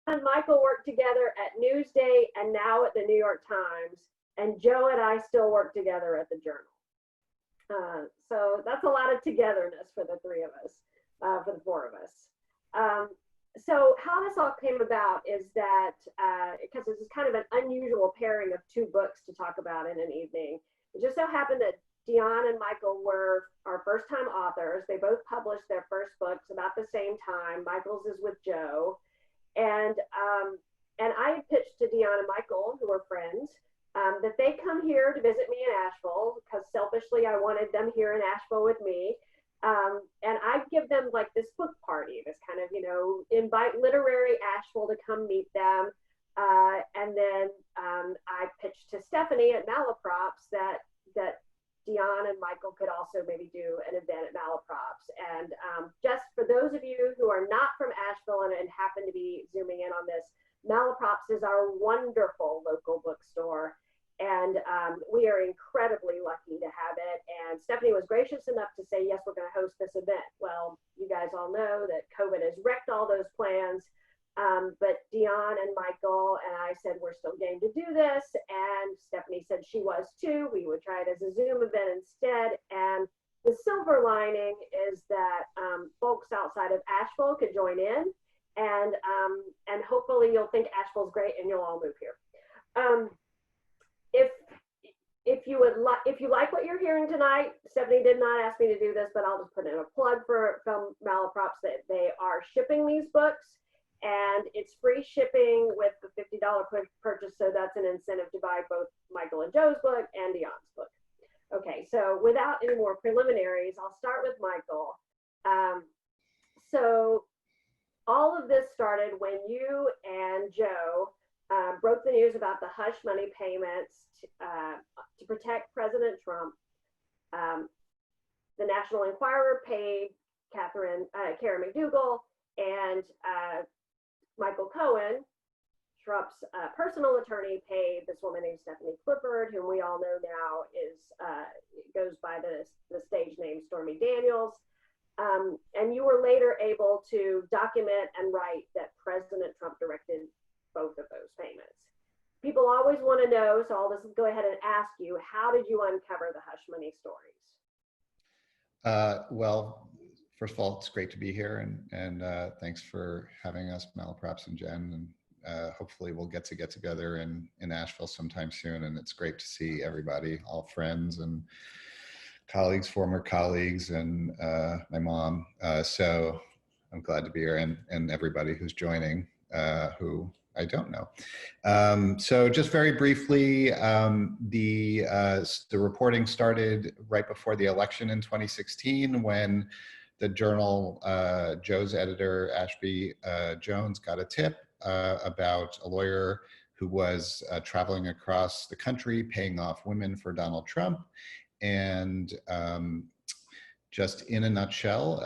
and Michael worked together at Newsday and now at the New York Times, and Joe and I still work together at the Journal. So that's a lot of togetherness for the three of us, for the four of us. So how this all came about is that, because this is kind of an unusual pairing of two books to talk about in an evening, it just so happened that Dionne and Michael were our first-time authors. They both published their first books about the same time. Michael's is with Joe. And I pitched to Dionne and Michael, who were friends, that they come here to visit me in Asheville, because selfishly I wanted them here in Asheville with me. And I'd give them like this book party, this kind of, invite literary Asheville to come meet them. And then I pitched to Stephanie at Malaprops that Dionne and Michael could also maybe do an event at Malaprops. And just for those of you who are not from Asheville and happen to be zooming in on this, Malaprops is our wonderful local bookstore. And we are incredibly lucky to have it. And Stephanie was gracious enough to say, yes, we're going to host this event. Well, you guys all know that COVID has wrecked all those plans. But Dionne and Michael and I said, we're still game to do this. And Stephanie said she was too. We would try it as a Zoom event instead. And the silver lining is that folks outside of Asheville could join in. And hopefully you'll think Asheville's great and you'll all move here. If you like what you're hearing tonight, Stephanie did not ask me to do this, but I'll just put in a plug for Malaprops that they are shipping these books, and it's free shipping with the $50 purchase. So that's an incentive to buy both Michael and Joe's book and Dionne's book. Okay, so without any more preliminaries, I'll start with Michael. So all of this started when you and Joe broke the news about the hush money payments to protect President Trump. The National Enquirer paid Karen McDougal, and Michael Cohen, Trump's personal attorney, paid this woman named Stephanie Clifford, whom we all know now goes by the stage name Stormy Daniels. And you were later able to document and write that President Trump directed both of those payments. People always want to know, so I'll just go ahead and ask you, how did you uncover the hush money stories? Well, first of all, it's great to be here, and thanks for having us, Malaprops and Jen, and hopefully we'll get together in Asheville sometime soon. And it's great to see everybody, all friends and colleagues, former colleagues, and my mom. So I'm glad to be here, and everybody who's joining, who I don't know. So just very briefly, the reporting started right before the election in 2016, when the Journal, Joe's editor, Ashby Jones, got a tip about a lawyer who was traveling across the country paying off women for Donald Trump. And just in a nutshell,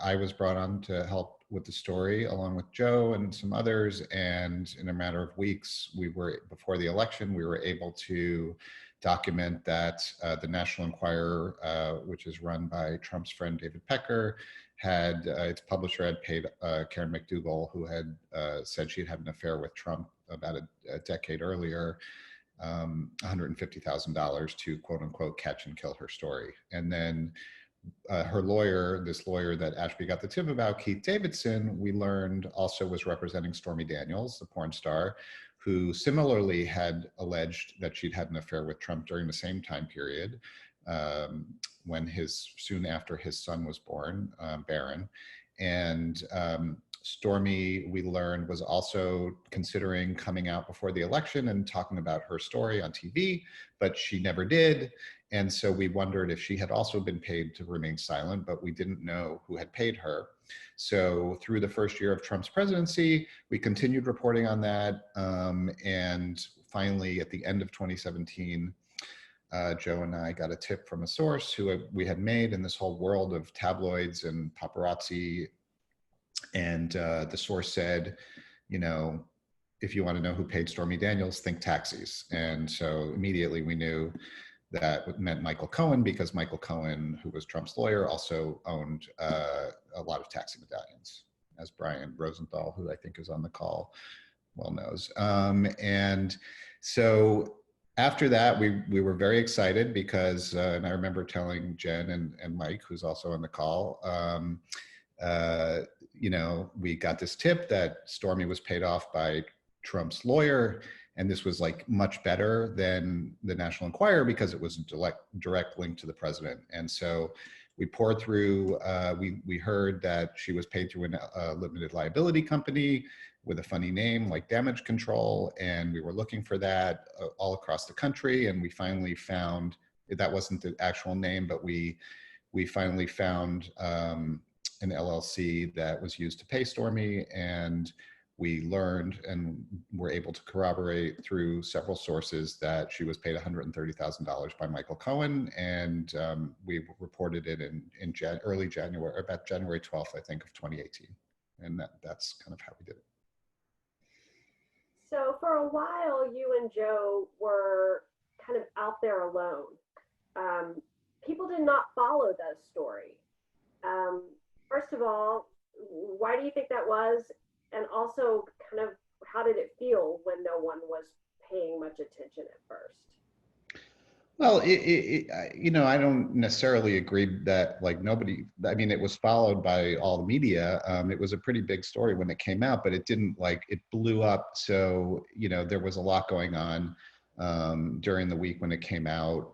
I was brought on to help with the story along with Joe and some others. And in a matter of weeks, before the election, we were able to document that the National Enquirer, which is run by Trump's friend David Pecker, its publisher had paid Karen McDougal, who had said she'd had an affair with Trump about a decade earlier, $150,000 to quote unquote catch and kill her story. And then her lawyer, this lawyer that Ashby got the tip about, Keith Davidson, we learned also was representing Stormy Daniels, the porn star, who similarly had alleged that she'd had an affair with Trump during the same time period, soon after his son was born, Barron. And Stormy, we learned, was also considering coming out before the election and talking about her story on TV, but she never did. And so we wondered if she had also been paid to remain silent, but we didn't know who had paid her. So through the first year of Trump's presidency, we continued reporting on that. And finally, at the end of 2017, Joe and I got a tip from a source who we had made in this whole world of tabloids and paparazzi. And the source said, if you want to know who paid Stormy Daniels, think taxis. And so immediately we knew that meant Michael Cohen, because Michael Cohen, who was Trump's lawyer, also owned a lot of taxi medallions. as Brian Rosenthal, who I think is on the call, well knows. And so after that, we were very excited because, and I remember telling Jen and Mike, who's also on the call, you know, we got this tip that Stormy was paid off by Trump's lawyer, and this was like much better than the National Enquirer because it was a direct link to the president. And so we poured through, we heard that she was paid through a limited liability company with a funny name like Damage Control, and we were looking for that all across the country, and we finally found, that wasn't the actual name, but we finally found an LLC that was used to pay Stormy, and we learned and were able to corroborate through several sources that she was paid $130,000 by Michael Cohen, and we reported it in early January, about January 12th, I think, of 2018, and that's kind of how we did it. So for a while, you and Joe were kind of out there alone. People did not follow the story. First of all, why do you think that was? And also, kind of, how did it feel when no one was paying much attention at first? Well, you know, I don't necessarily agree that like nobody, I mean, it was followed by all the media. It was a pretty big story when it came out, but it didn't like, it blew up. So, you know, there was a lot going on during the week when it came out.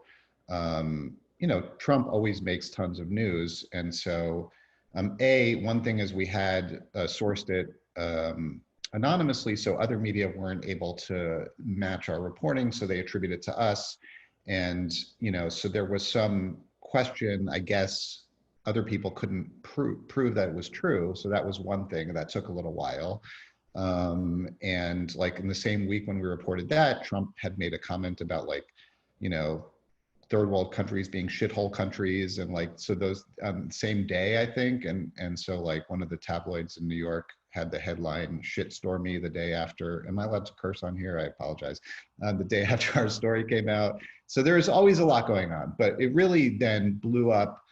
You know, Trump always makes tons of news. And so, one thing is we had sourced it anonymously, so other media weren't able to match our reporting, so they attribute it to us. And, you know, so there was some question, I guess other people couldn't prove that it was true. So that was one thing that took a little while. And like in the same week when we reported that, Trump had made a comment about like, you know, third world countries being shithole countries. And like, so those same day, I think. And so like one of the tabloids in New York had the headline "Shit Stormy" the day after. Am I allowed to curse on here? I apologize. The day after our story came out. So there's always a lot going on, but it really then blew up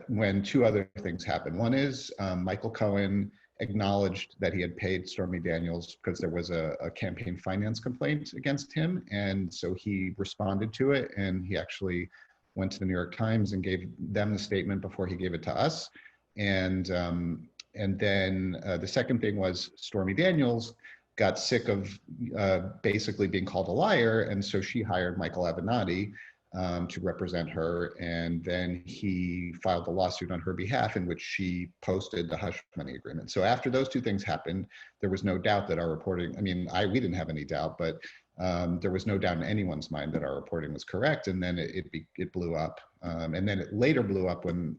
when two other things happened. One is Michael Cohen acknowledged that he had paid Stormy Daniels because there was a campaign finance complaint against him. And so he responded to it, and he actually went to the New York Times and gave them the statement before he gave it to us. And then the second thing was Stormy Daniels got sick of basically being called a liar. And so she hired Michael Avenatti to represent her. And then he filed a lawsuit on her behalf in which she posted the hush money agreement. So after those two things happened, there was no doubt that our reporting, I mean, we didn't have any doubt, but there was no doubt in anyone's mind that our reporting was correct. And then it blew up. And then it later blew up when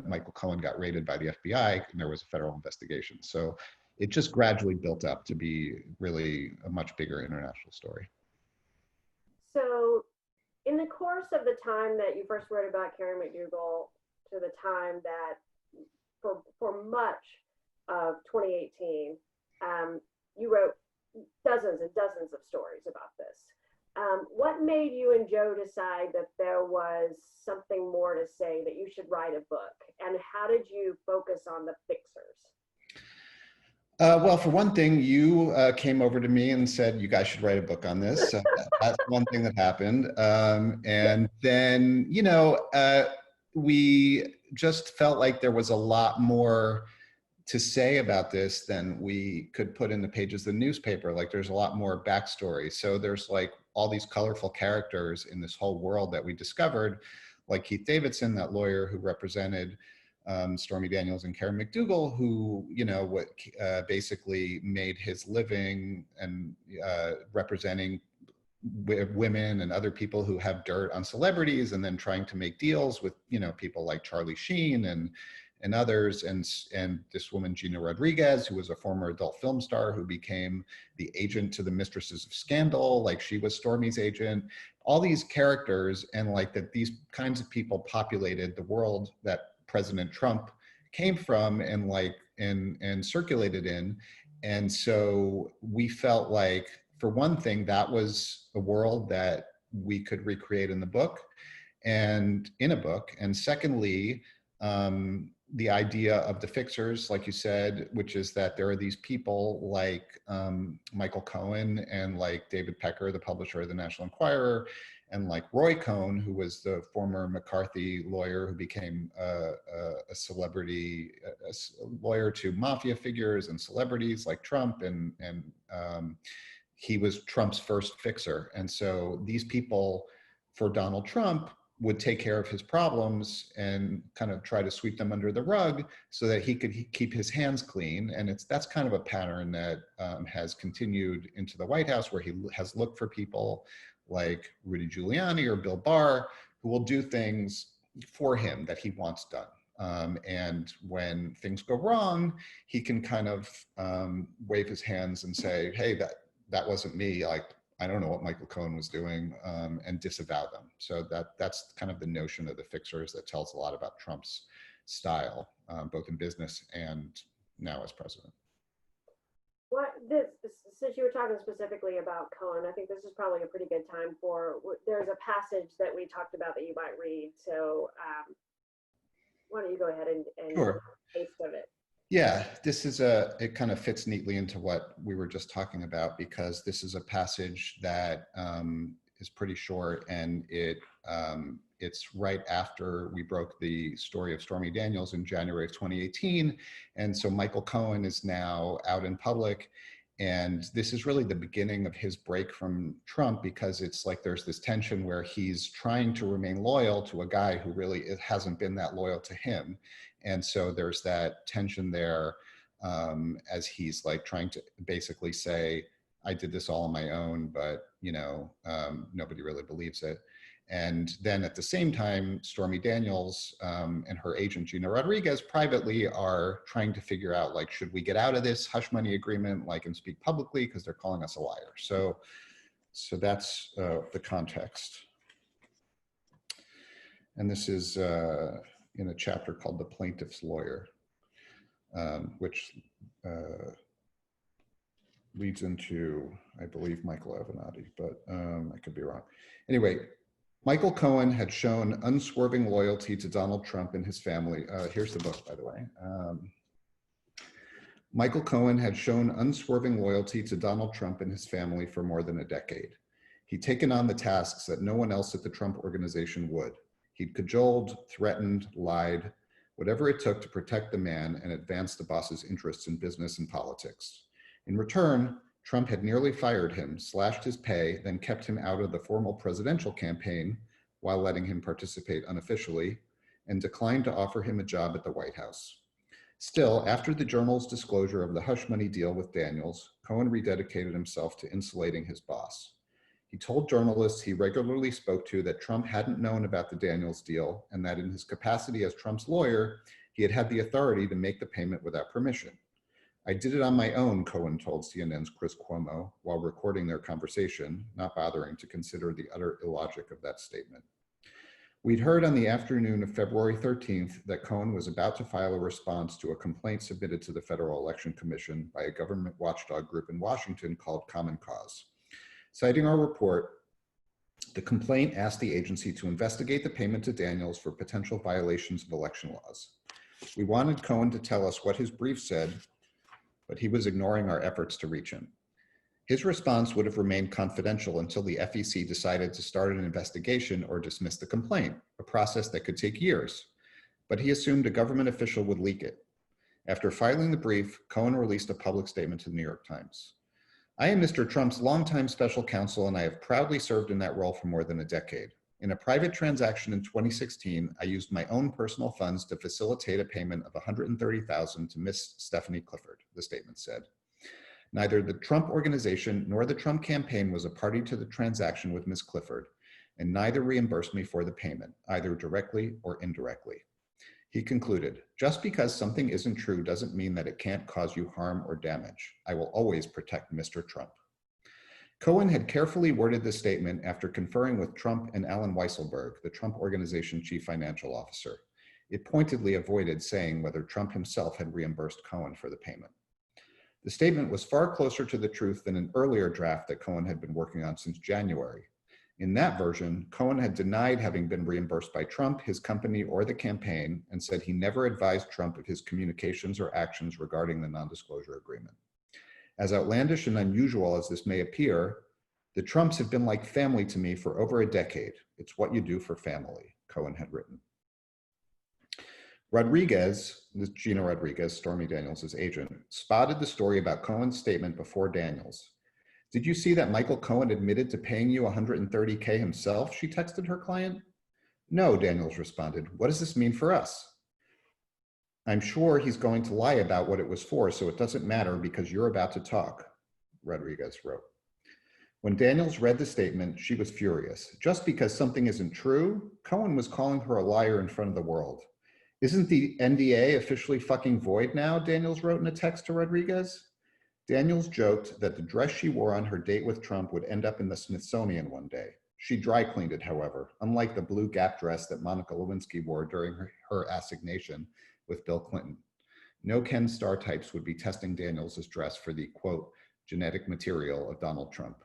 Michael Cohen got raided by the FBI and there was a federal investigation. So it just gradually built up to be really a much bigger international story. So in the course of the time that you first wrote about Karen McDougal to the time that for much of 2018, you wrote dozens and dozens of stories about this. What made you and Joe decide that there was something more to say, that you should write a book? And how did you focus on the fixers? Well, for one thing, you came over to me and said, you guys should write a book on this. That's one thing that happened. And then, you know, we just felt like there was a lot more to say about this than we could put in the pages of the newspaper. Like there's a lot more backstory. So there's like all these colorful characters in this whole world that we discovered, like Keith Davidson, that lawyer who represented Stormy Daniels and Karen McDougal, who, you know, basically made his living and representing women and other people who have dirt on celebrities, and then trying to make deals with, you know, people like Charlie Sheen and others, and this woman Gina Rodriguez, who was a former adult film star who became the agent to the Mistresses of Scandal, like she was Stormy's agent. All these characters, and like that these kinds of people populated the world that President Trump came from and like and circulated in. And so we felt like, for one thing, that was a world that we could recreate in the book and in a book. And secondly, the idea of the fixers, like you said, which is that there are these people like Michael Cohen and like David Pecker, the publisher of the National Enquirer, and like Roy Cohn, who was the former McCarthy lawyer who became a celebrity, a lawyer to mafia figures and celebrities like Trump, and he was Trump's first fixer. And so these people, for Donald Trump, would take care of his problems and kind of try to sweep them under the rug so that he could keep his hands clean. And that's kind of a pattern that has continued into the White House, where he has looked for people like Rudy Giuliani or Bill Barr, who will do things for him that he wants done. And when things go wrong, he can kind of wave his hands and say, hey, that wasn't me. Like, I don't know what Michael Cohen was doing, and disavow them. So that's kind of the notion of the fixers that tells a lot about Trump's style, both in business and now as president. Since you were talking specifically about Cohen, I think this is probably a pretty good time there's a passage that we talked about that you might read. So why don't you go ahead and Sure. taste of it. Yeah, it kind of fits neatly into what we were just talking about, because this is a passage that is pretty short, and it's right after we broke the story of Stormy Daniels in January of 2018. And so Michael Cohen is now out in public, and this is really the beginning of his break from Trump, because it's like there's this tension where he's trying to remain loyal to a guy who really hasn't been that loyal to him. And so there's that tension there, as he's like trying to basically say, I did this all on my own, but nobody really believes it. And then at the same time, Stormy Daniels and her agent, Gina Rodriguez, privately are trying to figure out, like, should we get out of this hush money agreement, like, and speak publicly, because they're calling us a liar. So that's the context. And this is in a chapter called The Plaintiff's Lawyer, which leads into, I believe, Michael Avenatti, but I could be wrong. Anyway, Michael Cohen had shown unswerving loyalty to Donald Trump and his family. Here's the book, by the way. Michael Cohen had shown unswerving loyalty to Donald Trump and his family for more than a decade. He'd taken on the tasks that no one else at the Trump organization would. He'd cajoled, threatened, lied, whatever it took to protect the man and advance the boss's interests in business and politics. In return, Trump had nearly fired him, slashed his pay, then kept him out of the formal presidential campaign while letting him participate unofficially, and declined to offer him a job at the White House. Still, after the Journal's disclosure of the hush money deal with Daniels, Cohen rededicated himself to insulating his boss. He told journalists he regularly spoke to that Trump hadn't known about the Daniels deal, and that in his capacity as Trump's lawyer, he had had the authority to make the payment without permission. I did it on my own, Cohen told CNN's Chris Cuomo while recording their conversation, not bothering to consider the utter illogic of that statement. We'd heard on the afternoon of February 13th that Cohen was about to file a response to a complaint submitted to the Federal Election Commission by a government watchdog group in Washington called Common Cause. Citing our report, the complaint asked the agency to investigate the payment to Daniels for potential violations of election laws. We wanted Cohen to tell us what his brief said, but he was ignoring our efforts to reach him. His response would have remained confidential until the FEC decided to start an investigation or dismiss the complaint, a process that could take years. But he assumed a government official would leak it. After filing the brief, Cohen released a public statement to the New York Times. I am Mr. Trump's longtime special counsel, and I have proudly served in that role for more than a decade. In a private transaction in 2016, I used my own personal funds to facilitate a payment of $130,000 to Miss Stephanie Clifford, the statement said. Neither the Trump organization nor the Trump campaign was a party to the transaction with Ms. Clifford, and neither reimbursed me for the payment, either directly or indirectly. He concluded, just because something isn't true doesn't mean that it can't cause you harm or damage. I will always protect Mr. Trump. Cohen had carefully worded the statement after conferring with Trump and Alan Weisselberg, the Trump Organization chief financial officer. It pointedly avoided saying whether Trump himself had reimbursed Cohen for the payment. The statement was far closer to the truth than an earlier draft that Cohen had been working on since January. In that version, Cohen had denied having been reimbursed by Trump, his company, or the campaign, and said he never advised Trump of his communications or actions regarding the non-disclosure agreement. As outlandish and unusual as this may appear, the Trumps have been like family to me for over a decade. It's what you do for family, Cohen had written. Rodriguez, this Gina Rodriguez, Stormy Daniels' agent, spotted the story about Cohen's statement before Daniels. Did you see that Michael Cohen admitted to paying you $130K himself? She texted her client. No, Daniels responded. What does this mean for us? I'm sure he's going to lie about what it was for, so it doesn't matter because you're about to talk, Rodriguez wrote. When Daniels read the statement, she was furious. Just because something isn't true, Cohen was calling her a liar in front of the world. Isn't the NDA officially fucking void now? Daniels wrote in a text to Rodriguez. Daniels joked that the dress she wore on her date with Trump would end up in the Smithsonian one day. She dry cleaned it, however, unlike the blue Gap dress that Monica Lewinsky wore during her assignation with Bill Clinton. No Ken Starr types would be testing Daniels' dress for the, quote, genetic material of Donald Trump.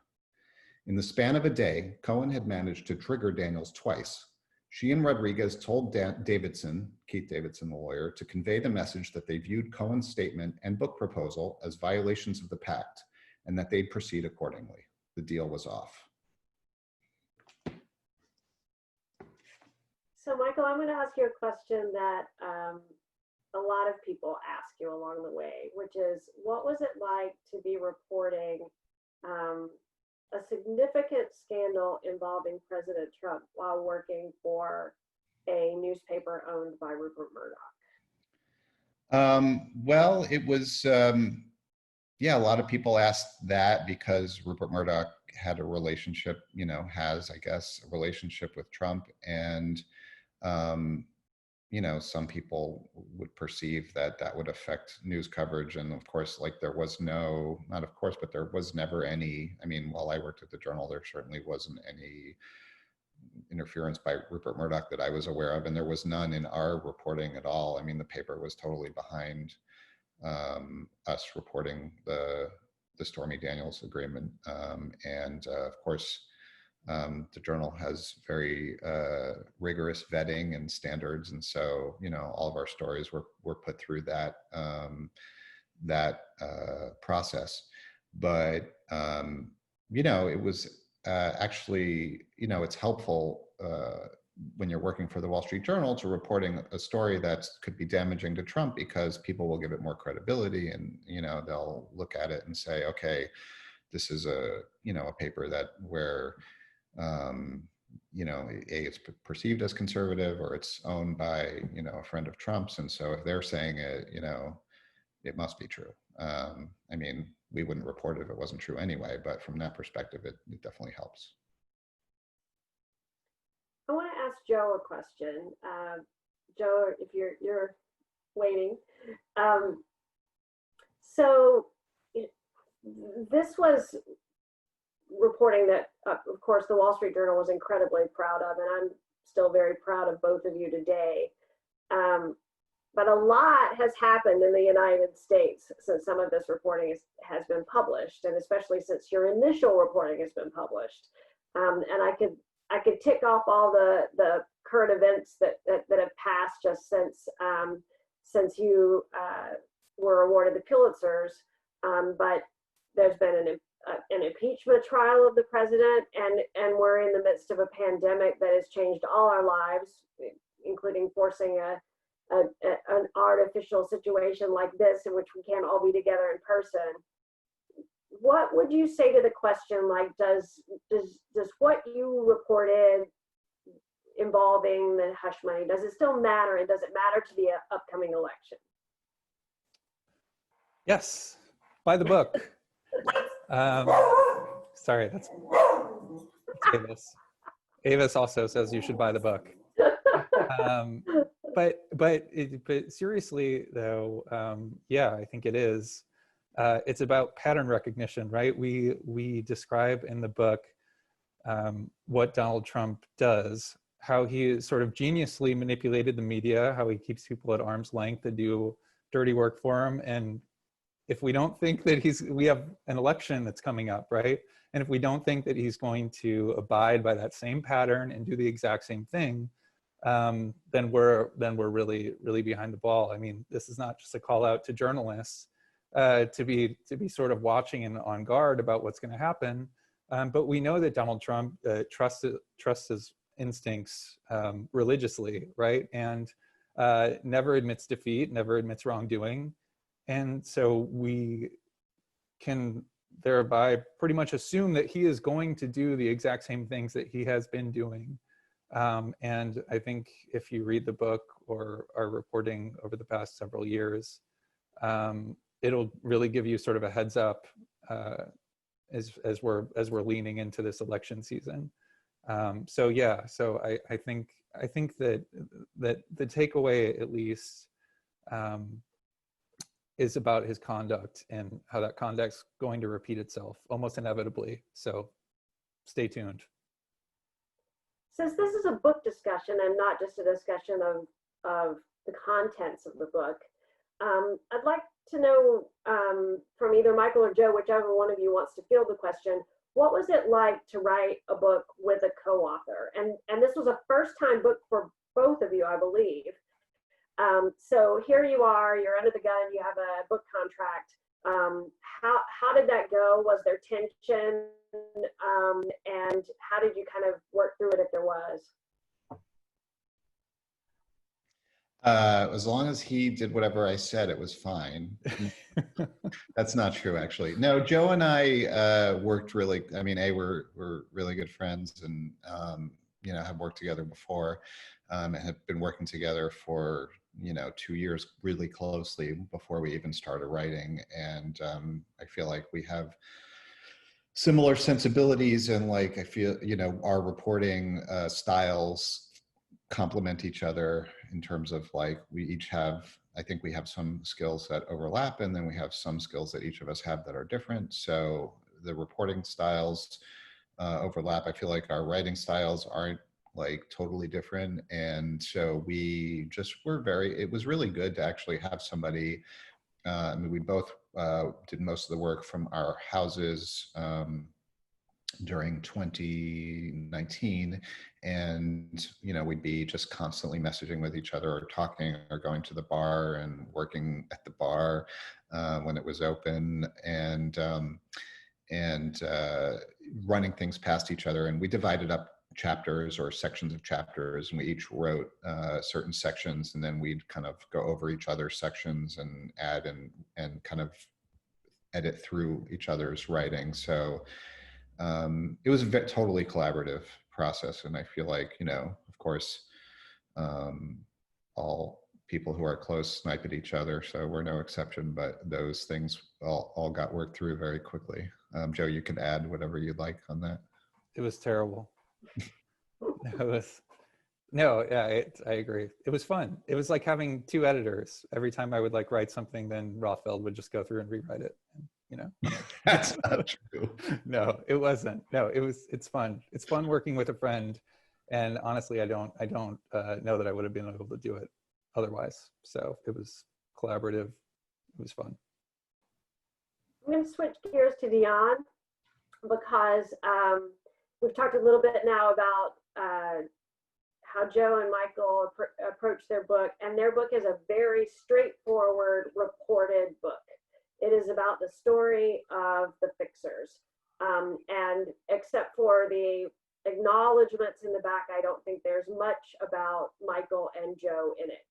In the span of a day, Cohen had managed to trigger Daniels twice. She and Rodriguez told Davidson, Keith Davidson, the lawyer, to convey the message that they viewed Cohen's statement and book proposal as violations of the pact and that they'd proceed accordingly. The deal was off. So Michael, I'm going to ask you a question that a lot of people ask you along the way, which is, what was it like to be reporting a significant scandal involving President Trump while working for a newspaper owned by Rupert Murdoch? Well, it was, yeah, a lot of people asked that because Rupert Murdoch had a relationship, has, I guess, a relationship with Trump. And, some people would perceive that that would affect news coverage. And of course, like there was not of course, but there was never any, while I worked at the Journal, there certainly wasn't any interference by Rupert Murdoch that I was aware of. And there was none in our reporting at all. The paper was totally behind us reporting the Stormy Daniels agreement. Of course, the Journal has very rigorous vetting and standards, and so all of our stories were put through that process. But it was actually it's helpful when you're working for the Wall Street Journal to reporting a story that could be damaging to Trump, because people will give it more credibility, and they'll look at it and say, okay, this is a paper where it's perceived as conservative, or it's owned by a friend of Trump's, and so if they're saying it, it must be true. We wouldn't report it if it wasn't true anyway, but from that perspective, it definitely helps. I want to ask Joe a question. Joe, if you're waiting. So this was reporting that, of course, the Wall Street Journal was incredibly proud of, and I'm still very proud of both of you today. But a lot has happened in the United States since some of this reporting has been published, and especially since your initial reporting has been published. And I could tick off all the current events that have passed just since you were awarded the Pulitzers. But there's been an impeachment trial of the president, and we're in the midst of a pandemic that has changed all our lives, including forcing an artificial situation like this in which we can't all be together in person. What would you say to the question, like, does what you reported involving the hush money, does it still matter, and does it matter to the upcoming election? Yes, buy the book. Sorry, that's Avis. Avis also says you should buy the book. But seriously though, yeah, I think it is. It's about pattern recognition, right? We describe in the book what Donald Trump does, how he sort of geniusly manipulated the media, how he keeps people at arm's length to do dirty work for him. And if we don't think that we have an election that's coming up, right? And if we don't think that he's going to abide by that same pattern and do the exact same thing, then we're really, really behind the ball. I mean, this is not just a call out to journalists to be sort of watching and on guard about what's going to happen. But we know that Donald Trump trusts his instincts religiously, right? And never admits defeat, never admits wrongdoing. And so we can thereby pretty much assume that he is going to do the exact same things that he has been doing. And I think if you read the book or our reporting over the past several years, it'll really give you sort of a heads up as we're leaning into this election season. So I think that the takeaway, at least, is about his conduct and how that conduct's going to repeat itself almost inevitably. So stay tuned. Since this is a book discussion and not just a discussion of the contents of the book, I'd like to know from either Michael or Joe, whichever one of you wants to field the question, what was it like to write a book with a co-author? And this was a first-time book for both of you, I believe. So here you are, you're under the gun, you have a book contract. How did that go? Was there tension? And how did you kind of work through it if there was? As long as he did whatever I said, it was fine. That's not true, actually. No, Joe and I worked really, we're really good friends and, have worked together before and have been working together for, 2 years really closely before we even started writing. And I feel like we have similar sensibilities and I feel, our reporting styles complement each other in terms of we each have, I think we have some skills that overlap, and then we have some skills that each of us have that are different. So the reporting styles overlap. I feel like our writing styles aren't totally different. And so we just it was really good to actually have somebody. We both did most of the work from our houses during 2019, and we'd be just constantly messaging with each other or talking or going to the bar and working at the bar when it was open, and running things past each other. And we divided up chapters or sections of chapters, and we each wrote certain sections, and then we'd kind of go over each other's sections and add and kind of edit through each other's writing. So it was a totally collaborative process. And I feel like, of course, all people who are close snipe at each other, so we're no exception, but those things all got worked through very quickly. Joe, you can add whatever you'd like on that. It was terrible. I agree. It was fun. It was like having two editors. Every time I would write something, then Rothfeld would just go through and rewrite it. That's not true. No, it wasn't. No, it's fun. It's fun working with a friend. And honestly, I don't know that I would have been able to do it otherwise. So it was collaborative. It was fun. I'm going to switch gears to Dionne, because we've talked a little bit now about how Joe and Michael approach their book, and their book is a very straightforward, reported book. It is about the story of the fixers. And except for the acknowledgments in the back, I don't think there's much about Michael and Joe in it.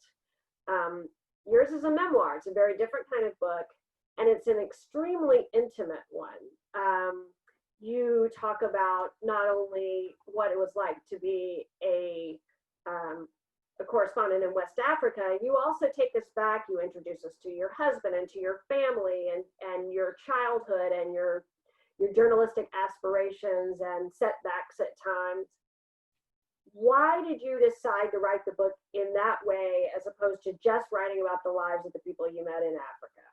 Yours is a memoir. It's a very different kind of book, and it's an extremely intimate one. You talk about not only what it was like to be a correspondent in West Africa, you also take us back, you introduce us to your husband and to your family and your childhood and your journalistic aspirations and setbacks at times. Why did you decide to write the book in that way as opposed to just writing about the lives of the people you met in Africa?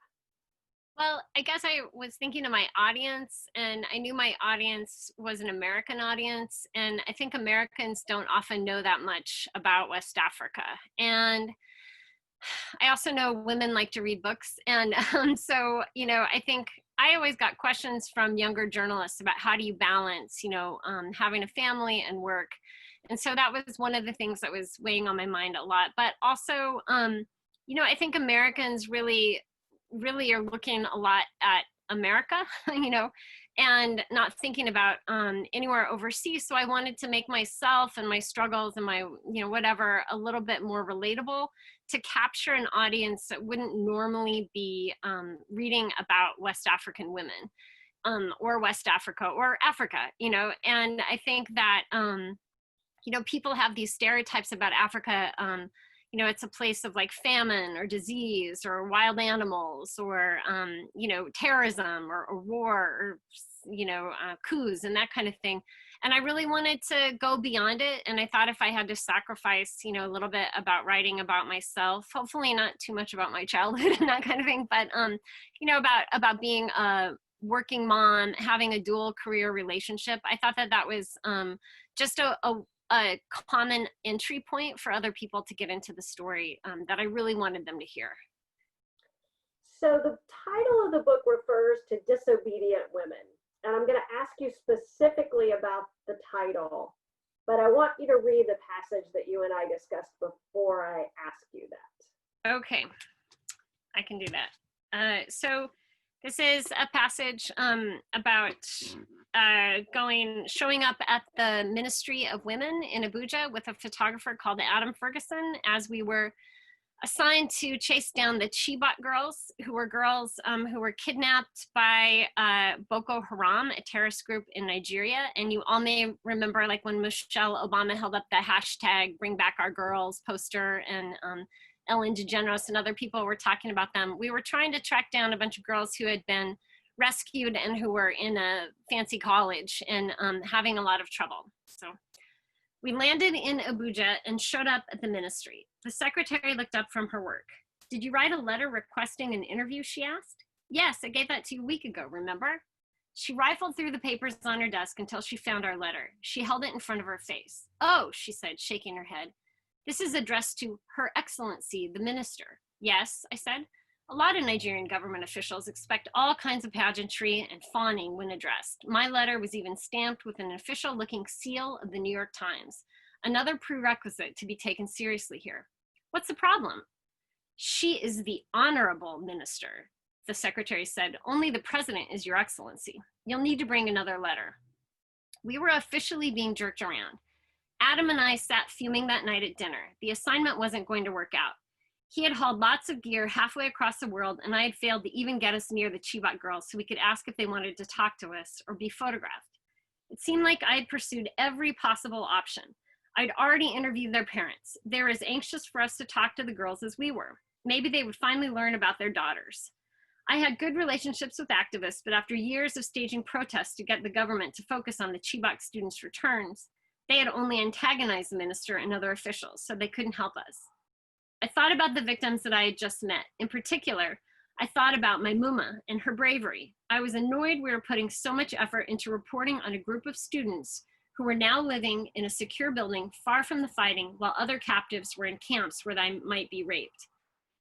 Well, I guess I was thinking of my audience, and I knew my audience was an American audience, and I think Americans don't often know that much about West Africa. And I also know women like to read books, and so, I think I always got questions from younger journalists about how do you balance, having a family and work. And so that was one of the things that was weighing on my mind a lot. But also, I think Americans really are looking a lot at America, and not thinking about anywhere overseas. So I wanted to make myself and my struggles and my, whatever, a little bit more relatable to capture an audience that wouldn't normally be reading about West African women or West Africa or Africa, and I think that, people have these stereotypes about Africa. It's a place of like famine or disease or wild animals or, terrorism or war or, coups and that kind of thing. And I really wanted to go beyond it. And I thought if I had to sacrifice, a little bit about writing about myself, hopefully not too much about my childhood and that kind of thing, but, about being a working mom, having a dual career relationship, I thought that was just a common entry point for other people to get into the story that I really wanted them to hear. So the title of the book refers to disobedient women. And I'm going to ask you specifically about the title, but I want you to read the passage that you and I discussed before I ask you that. Okay, I can do that. So this is a passage about showing up at the Ministry of Women in Abuja with a photographer called Adam Ferguson, as we were assigned to chase down the Chibok girls, who were kidnapped by Boko Haram, a terrorist group in Nigeria. And you all may remember, like when Michelle Obama held up the hashtag Bring Back Our Girls poster, and Ellen DeGeneres and other people were talking about them. We were trying to track down a bunch of girls who had been rescued and who were in a fancy college and having a lot of trouble. So we landed in Abuja and showed up at the ministry. The secretary looked up from her work. "Did you write a letter requesting an interview?" she asked. "Yes, I gave that to you a week ago, remember?" She rifled through the papers on her desk until she found our letter. She held it in front of her face. "Oh," she said, shaking her head. "This is addressed to Her Excellency, the Minister." "Yes," I said. "A lot of Nigerian government officials expect all kinds of pageantry and fawning when addressed. My letter was even stamped with an official-looking seal of the New York Times, another prerequisite to be taken seriously here." "What's the problem?" "She is the Honorable Minister," the secretary said. "Only the President is Your Excellency. You'll need to bring another letter." We were officially being jerked around. Adam and I sat fuming that night at dinner. The assignment wasn't going to work out. He had hauled lots of gear halfway across the world, and I had failed to even get us near the Chibok girls so we could ask if they wanted to talk to us or be photographed. It seemed like I had pursued every possible option. I'd already interviewed their parents. They were as anxious for us to talk to the girls as we were. Maybe they would finally learn about their daughters. I had good relationships with activists, but after years of staging protests to get the government to focus on the Chibok students' returns, they had only antagonized the minister and other officials, so they couldn't help us. I thought about the victims that I had just met. In particular, I thought about my Muma and her bravery. I was annoyed we were putting so much effort into reporting on a group of students who were now living in a secure building far from the fighting, while other captives were in camps where they might be raped.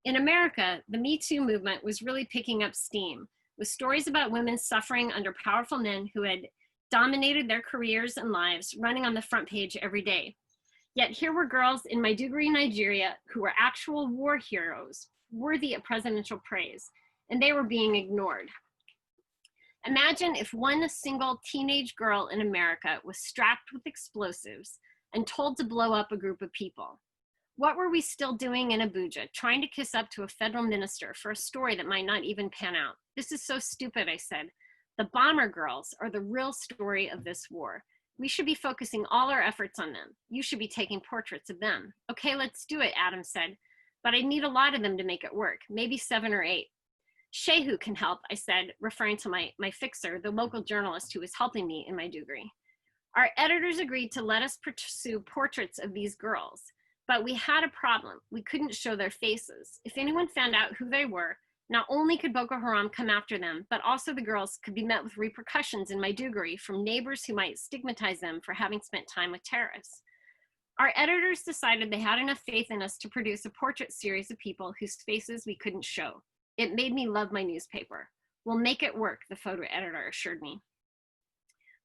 In America, the Me Too movement was really picking up steam, with stories about women suffering under powerful men who had dominated their careers and lives running on the front page every day. Yet here were girls in Maiduguri, Nigeria, who were actual war heroes, worthy of presidential praise, and they were being ignored. Imagine if one single teenage girl in America was strapped with explosives and told to blow up a group of people. What were we still doing in Abuja, trying to kiss up to a federal minister for a story that might not even pan out? "This is so stupid," I said. "The bomber girls are the real story of this war. We should be focusing all our efforts on them. You should be taking portraits of them." "Okay, let's do it," Adam said. "But I need a lot of them to make it work, maybe 7 or 8. "Shehu can help," I said, referring to my fixer, the local journalist who was helping me in Maiduguri. Our editors agreed to let us pursue portraits of these girls, but we had a problem. We couldn't show their faces. If anyone found out who they were, not only could Boko Haram come after them, but also the girls could be met with repercussions in Maiduguri from neighbors who might stigmatize them for having spent time with terrorists. Our editors decided they had enough faith in us to produce a portrait series of people whose faces we couldn't show. It made me love my newspaper. We'll make it work, the photo editor assured me.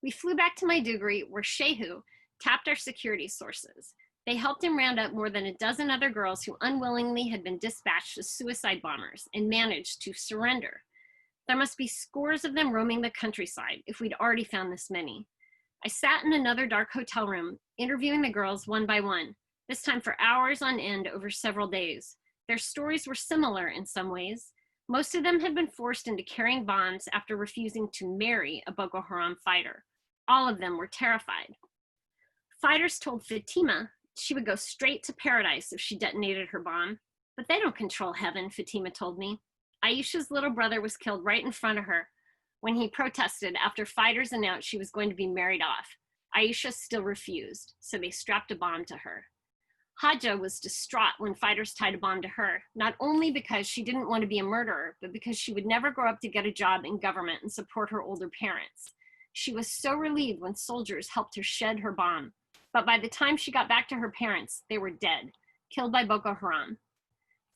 We flew back to Maiduguri, where Shehu tapped our security sources. They helped him round up more than a dozen other girls who unwillingly had been dispatched as suicide bombers and managed to surrender. There must be scores of them roaming the countryside if we'd already found this many. I sat in another dark hotel room, interviewing the girls one by one, this time for hours on end over several days. Their stories were similar in some ways. Most of them had been forced into carrying bombs after refusing to marry a Boko Haram fighter. All of them were terrified. Fighters told Fatima she would go straight to paradise if she detonated her bomb. But they don't control heaven, Fatima told me. Aisha's little brother was killed right in front of her when he protested after fighters announced she was going to be married off. Aisha still refused, so they strapped a bomb to her. Haja was distraught when fighters tied a bomb to her, not only because she didn't want to be a murderer, but because she would never grow up to get a job in government and support her older parents. She was so relieved when soldiers helped her shed her bomb. But by the time she got back to her parents, they were dead, killed by Boko Haram.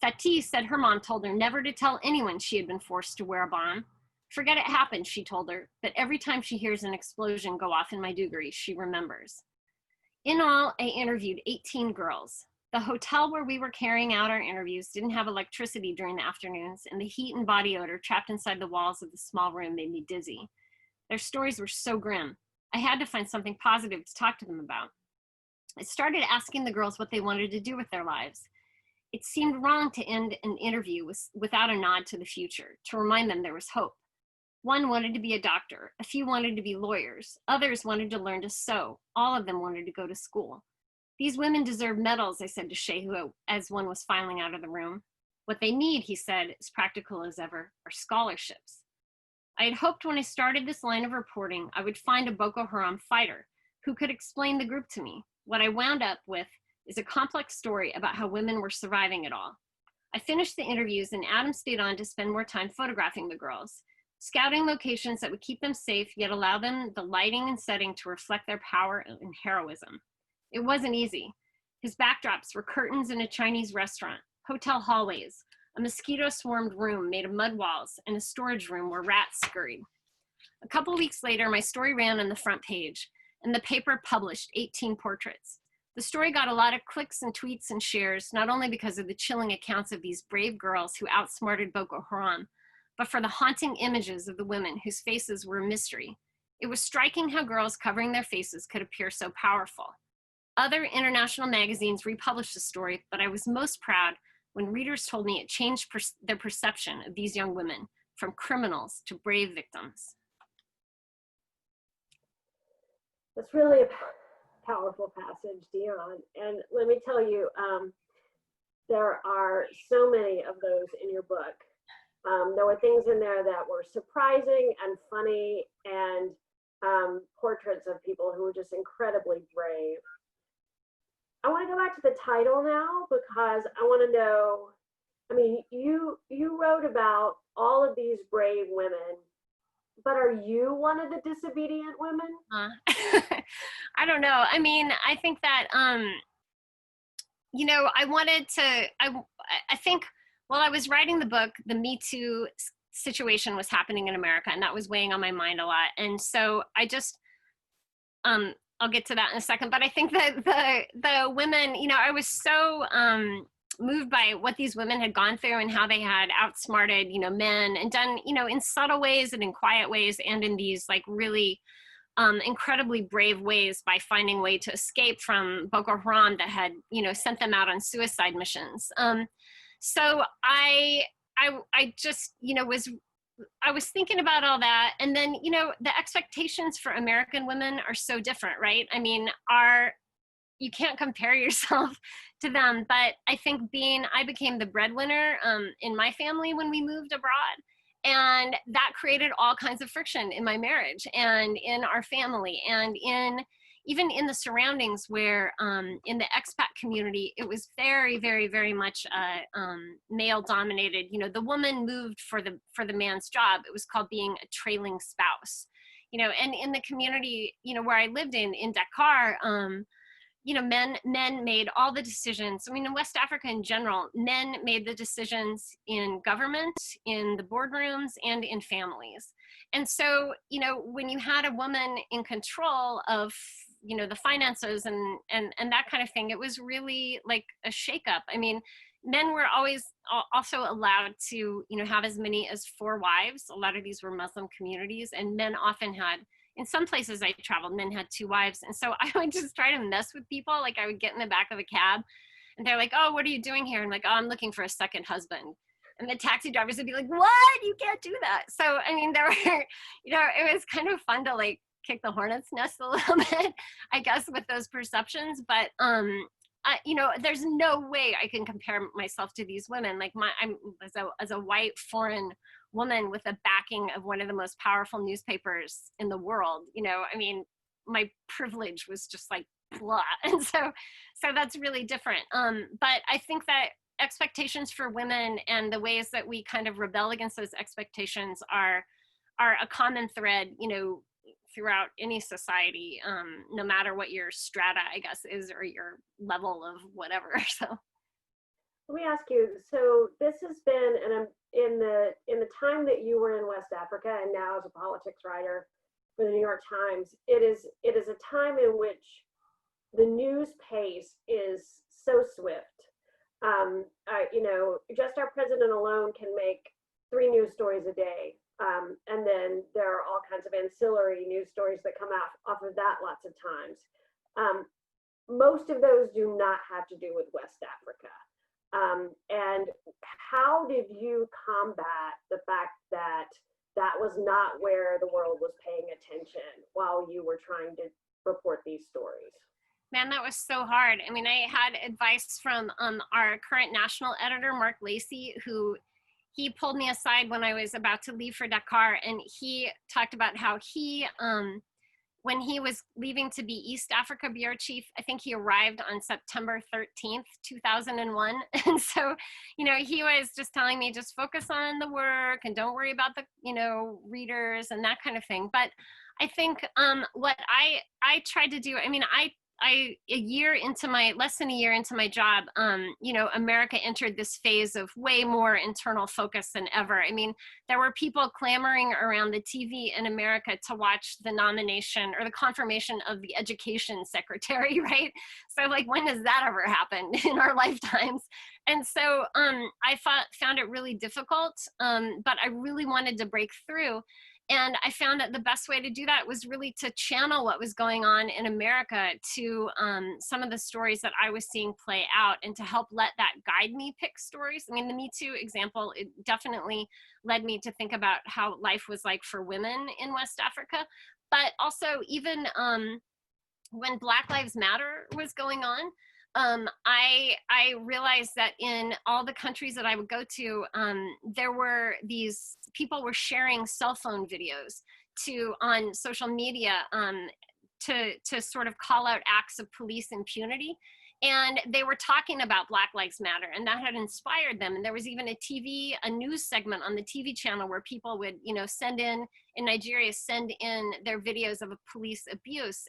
Fatih said her mom told her never to tell anyone she had been forced to wear a bomb. Forget it happened, she told her, but every time she hears an explosion go off in Maiduguri, she remembers. In all, I interviewed 18 girls. The hotel where we were carrying out our interviews didn't have electricity during the afternoons, and the heat and body odor trapped inside the walls of the small room made me dizzy. Their stories were so grim. I had to find something positive to talk to them about. I started asking the girls what they wanted to do with their lives. It seemed wrong to end an interview without a nod to the future, to remind them there was hope. One wanted to be a doctor, a few wanted to be lawyers, others wanted to learn to sew, all of them wanted to go to school. These women deserve medals, I said to Shehu as one was filing out of the room. What they need, he said, as practical as ever, are scholarships. I had hoped when I started this line of reporting, I would find a Boko Haram fighter who could explain the group to me. What I wound up with is a complex story about how women were surviving it all. I finished the interviews and Adam stayed on to spend more time photographing the girls, scouting locations that would keep them safe, yet allow them the lighting and setting to reflect their power and heroism. It wasn't easy. His backdrops were curtains in a Chinese restaurant, hotel hallways, a mosquito-swarmed room made of mud walls, and a storage room where rats scurried. A couple weeks later, my story ran on the front page, and the paper published 18 portraits. The story got a lot of clicks and tweets and shares, not only because of the chilling accounts of these brave girls who outsmarted Boko Haram, but for the haunting images of the women whose faces were a mystery. It was striking how girls covering their faces could appear so powerful. Other international magazines republished the story, but I was most proud when readers told me it changed their perception of these young women from criminals to brave victims. That's really a powerful passage, Dionne. And let me tell you, there are so many of those in your book. There were things in there that were surprising and funny, and portraits of people who were just incredibly brave. I want to go back to the title now because I want to know, I mean, you wrote about all of these brave women, but are you one of the disobedient women? I don't know. I mean, I think that, you know, I think while I was writing the book, the Me Too situation was happening in America, and that was weighing on my mind a lot. And so I just, I'll get to that in a second, but I think that the women, you know, I was so moved by what these women had gone through and how they had outsmarted, you know, men and done, you know, in subtle ways and in quiet ways and in these like really incredibly brave ways by finding a way to escape from Boko Haram that had, you know, sent them out on suicide missions. So I just, you know, I was thinking about all that. And then, you know, the expectations for American women are so different, right? I mean, you can't compare yourself to them, but I think I became the breadwinner in my family when we moved abroad. And that created all kinds of friction in my marriage and in our family and even in the surroundings where in the expat community, it was very, very, very much male dominated. You know, the woman moved for the man's job. It was called being a trailing spouse, you know, and in the community, you know, where I lived in Dakar, men made all the decisions. I mean, in West Africa in general, men made the decisions in government, in the boardrooms, and in families. And so, when you had a woman in control of, the finances and that kind of thing, it was really like a shakeup. I mean, men were always also allowed to, have as many as 4 wives. A lot of these were Muslim communities, and men often had, in some places I traveled, men had 2 wives. And so I would just try to mess with people. Like, I would get in the back of a cab and they're like, oh, what are you doing here? I'm like, oh, I'm looking for a second husband. And the taxi drivers would be like, what? You can't do that. So, I mean, there were, it was kind of fun to like kick the hornet's nest a little bit, I guess, with those perceptions. But, there's no way I can compare myself to these women. Like I'm as a white foreign woman with the backing of one of the most powerful newspapers in the world, I mean, my privilege was just like blah. And so that's really different. But I think that expectations for women and the ways that we kind of rebel against those expectations are a common thread, throughout any society, no matter what your strata, I guess, is, or your level of whatever. So let me ask you, so this has been, and in the time that you were in West Africa and now as a politics writer for the New York Times, it is a time in which the news pace is so swift. Just our president alone can make 3 news stories a day. And then there are all kinds of ancillary news stories that come out off of that lots of times. Most of those do not have to do with West Africa. And how did you combat the fact that that was not where the world was paying attention while you were trying to report these stories? Man, that was so hard. I mean, I had advice from our current national editor, Mark Lacey, who he pulled me aside when I was about to leave for Dakar, and he talked about how he, when he was leaving to be East Africa bureau chief, I think he arrived on September 13th, 2001. And so, he was just telling me, just focus on the work and don't worry about the, readers and that kind of thing. But I think what I tried to do, I mean, less than a year into my job, America entered this phase of way more internal focus than ever. I mean, there were people clamoring around the TV in America to watch the nomination or the confirmation of the education secretary, right? So like, when does that ever happen in our lifetimes? And so I found it really difficult, but I really wanted to break through. And I found that the best way to do that was really to channel what was going on in America to some of the stories that I was seeing play out, and to help let that guide me pick stories. I mean, the Me Too example, it definitely led me to think about how life was like for women in West Africa. But also, even when Black Lives Matter was going on, I realized that in all the countries that I would go to, there were these people were sharing cell phone videos on social media to sort of call out acts of police impunity. And they were talking about Black Lives Matter, and that had inspired them. And there was even a news segment on the TV channel where people would, send in Nigeria, send in their videos of a police abuse.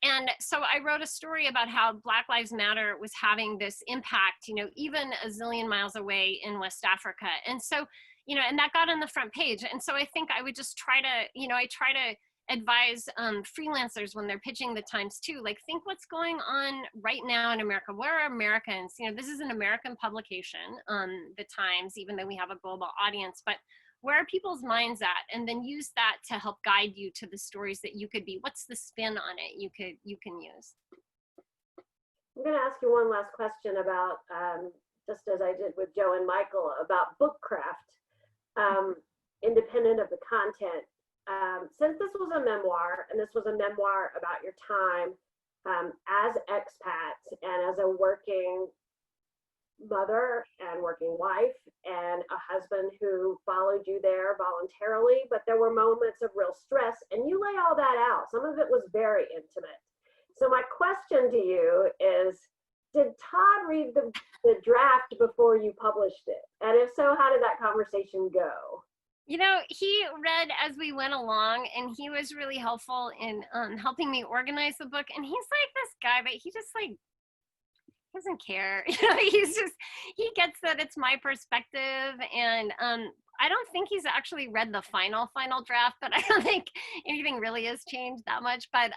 And so I wrote a story about how Black Lives Matter was having this impact, even a zillion miles away in West Africa. And so, and that got on the front page. And so I think I would just try to, I try to advise freelancers when they're pitching the Times too, like, think what's going on right now in America. Where are Americans? This is an American publication, the Times, even though we have a global audience, but where are people's minds at? And then use that to help guide you to the stories that you could be. What's the spin on it you can use? I'm going to ask you one last question about, just as I did with Joe and Michael, about book craft, independent of the content. Since this was a memoir, and this was a memoir about your time as expats and as a working mother and working wife and a husband who followed you there voluntarily, but there were moments of real stress, and you lay all that out. Some of it was very intimate. So my question to you is, did Todd read the draft before you published it? And if so, how did that conversation go? You know, he read as we went along, and he was really helpful in helping me organize the book. And he's like this guy, but he just like doesn't care. You know, he gets that it's my perspective, and I don't think he's actually read the final draft, but I don't think anything really has changed that much. But